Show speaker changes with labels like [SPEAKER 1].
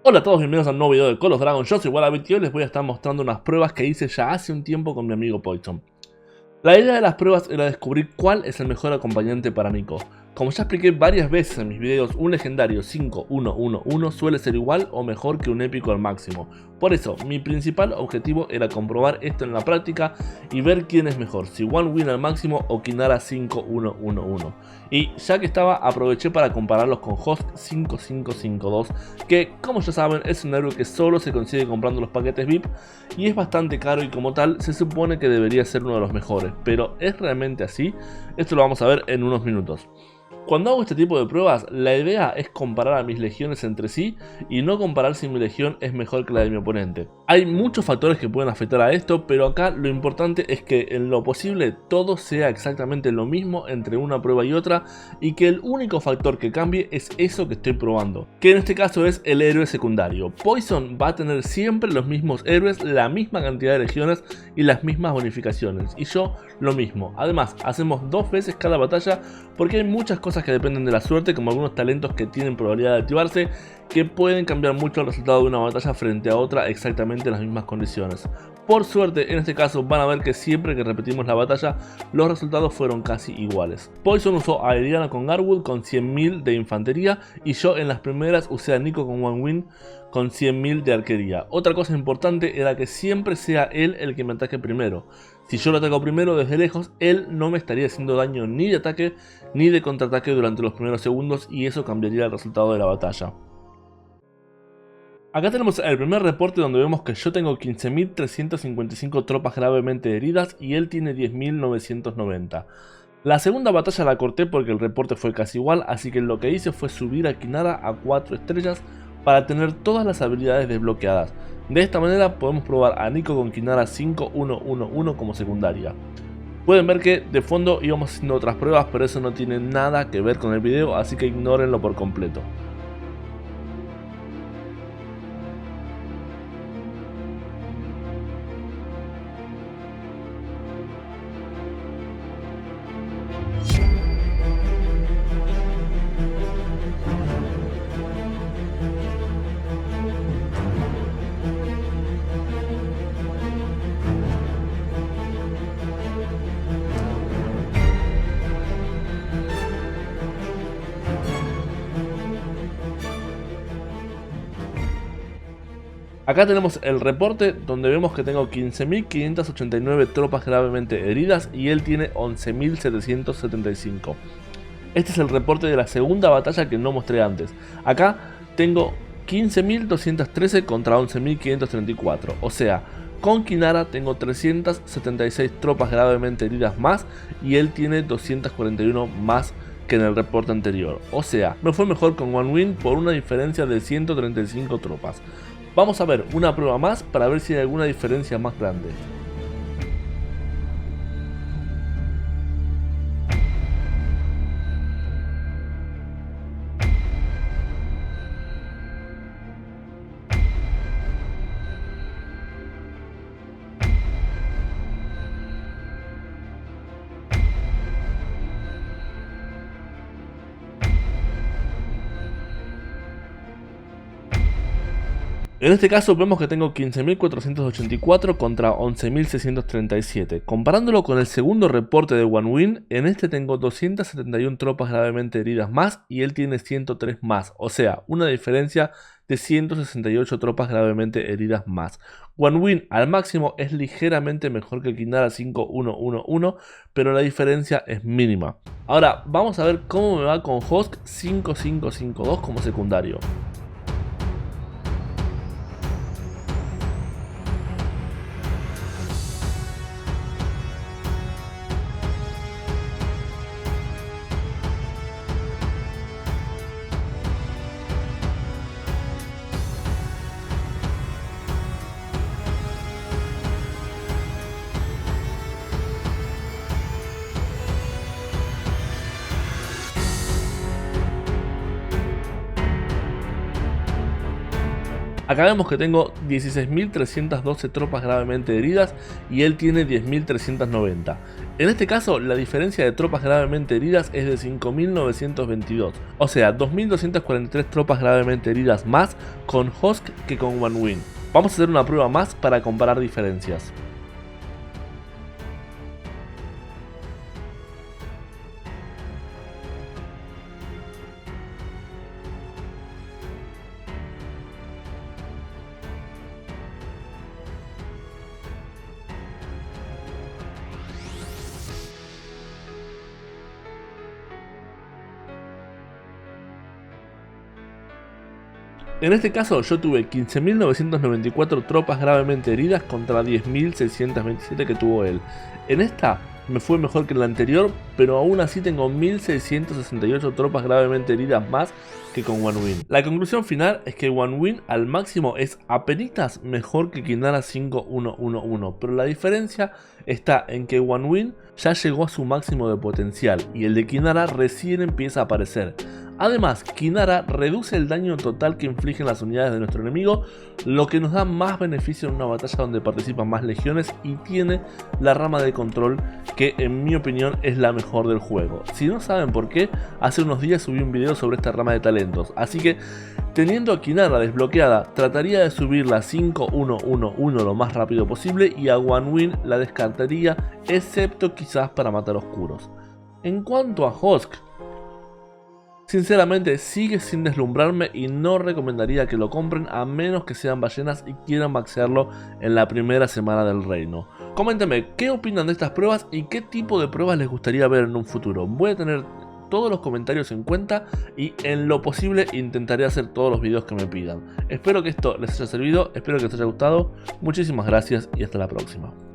[SPEAKER 1] Hola a todos, bienvenidos a un nuevo video de Call of Dragon. Yo soy Wallaby y hoy les voy a estar mostrando unas pruebas que hice ya hace un tiempo con mi amigo Poison. La idea de las pruebas era descubrir cuál es el mejor acompañante para Nico. Como ya expliqué varias veces en mis videos, un legendario 5111 suele ser igual o mejor que un épico al máximo. Por eso, mi principal objetivo era comprobar esto en la práctica y ver quién es mejor, si One Win al máximo o Kinara 5111. Y ya que estaba, aproveché para compararlos con Host 5552, que como ya saben es un héroe que solo se consigue comprando los paquetes VIP y es bastante caro, y como tal se supone que debería ser uno de los mejores, pero ¿es realmente así? Esto lo vamos a ver en unos minutos. Cuando hago este tipo de pruebas, la idea es comparar a mis legiones entre sí y no comparar si mi legión es mejor que la de mi oponente. Hay muchos factores que pueden afectar a esto, pero acá lo importante es que en lo posible todo sea exactamente lo mismo entre una prueba y otra, y que el único factor que cambie es eso que estoy probando, que en este caso es el héroe secundario. Poison va a tener siempre los mismos héroes, la misma cantidad de legiones y las mismas bonificaciones, y yo lo mismo. Además, hacemos 2 veces cada batalla porque hay muchas cosas que dependen de la suerte, como algunos talentos que tienen probabilidad de activarse, que pueden cambiar mucho el resultado de una batalla frente a otra exactamente en las mismas condiciones. Por suerte, en este caso van a ver que siempre que repetimos la batalla, los resultados fueron casi iguales. Poison usó a Eliana con Garwood con 100.000 de infantería, y yo en las primeras usé a Nico con One Win con 100.000 de arquería. Otra cosa importante era que siempre sea él el que me ataque primero. Si yo lo ataco primero desde lejos, él no me estaría haciendo daño ni de ataque ni de contraataque durante los primeros segundos, y eso cambiaría el resultado de la batalla. Acá tenemos el primer reporte, donde vemos que yo tengo 15.355 tropas gravemente heridas y él tiene 10.990. La segunda batalla la corté porque el reporte fue casi igual, así que lo que hice fue subir a Kinara a 4 estrellas para tener todas las habilidades desbloqueadas. De esta manera podemos probar a Nico con Kinara 5111 como secundaria. Pueden ver que de fondo íbamos haciendo otras pruebas, pero eso no tiene nada que ver con el video, así que ignórenlo por completo. Acá tenemos el reporte, donde vemos que tengo 15.589 tropas gravemente heridas y él tiene 11.775. Este es el reporte de la segunda batalla que no mostré antes. Acá tengo 15.213 contra 11.534, o sea, con Kinara tengo 376 tropas gravemente heridas más y él tiene 241 más que en el reporte anterior. O sea, me fue mejor con One Win por una diferencia de 135 tropas. Vamos a ver una prueba más para ver si hay alguna diferencia más grande. En este caso vemos que tengo 15.484 contra 11.637. Comparándolo con el segundo reporte de One Win, en este tengo 271 tropas gravemente heridas más y él tiene 103 más, o sea, una diferencia de 168 tropas gravemente heridas más. One Win al máximo es ligeramente mejor que Kinara 5111, pero la diferencia es mínima. Ahora vamos a ver cómo me va con Host 5552 como secundario. Acá vemos que tengo 16.312 tropas gravemente heridas y él tiene 10.390. En este caso, la diferencia de tropas gravemente heridas es de 5.922, o sea, 2.243 tropas gravemente heridas más con Hosk que con OneWin. Vamos a hacer una prueba más para comparar diferencias. En este caso yo tuve 15.994 tropas gravemente heridas contra 10.627 que tuvo él. En esta me fue mejor que en la anterior, pero aún así tengo 1.668 tropas gravemente heridas más que con OneWin. La conclusión final es que OneWin al máximo es apenas mejor que Kinara 5111, pero la diferencia está en que OneWin ya llegó a su máximo de potencial y el de Kinara recién empieza a aparecer. Además, Kinara reduce el daño total que infligen las unidades de nuestro enemigo, lo que nos da más beneficio en una batalla donde participan más legiones y tiene la rama de control que en mi opinión es la mejor del juego. Si no saben por qué, hace unos días subí un video sobre esta rama de talentos, así que teniendo a Kinara desbloqueada, trataría de subirla a 5111 lo más rápido posible y a OneWin la descartaría, excepto quizás para matar oscuros. En cuanto a Hosk, sinceramente sigue sin deslumbrarme y no recomendaría que lo compren a menos que sean ballenas y quieran maxearlo en la primera semana del reino. Coméntenme qué opinan de estas pruebas y qué tipo de pruebas les gustaría ver en un futuro. Voy a tener todos los comentarios en cuenta y en lo posible intentaré hacer todos los videos que me pidan. Espero que esto les haya servido, espero que les haya gustado. Muchísimas gracias y hasta la próxima.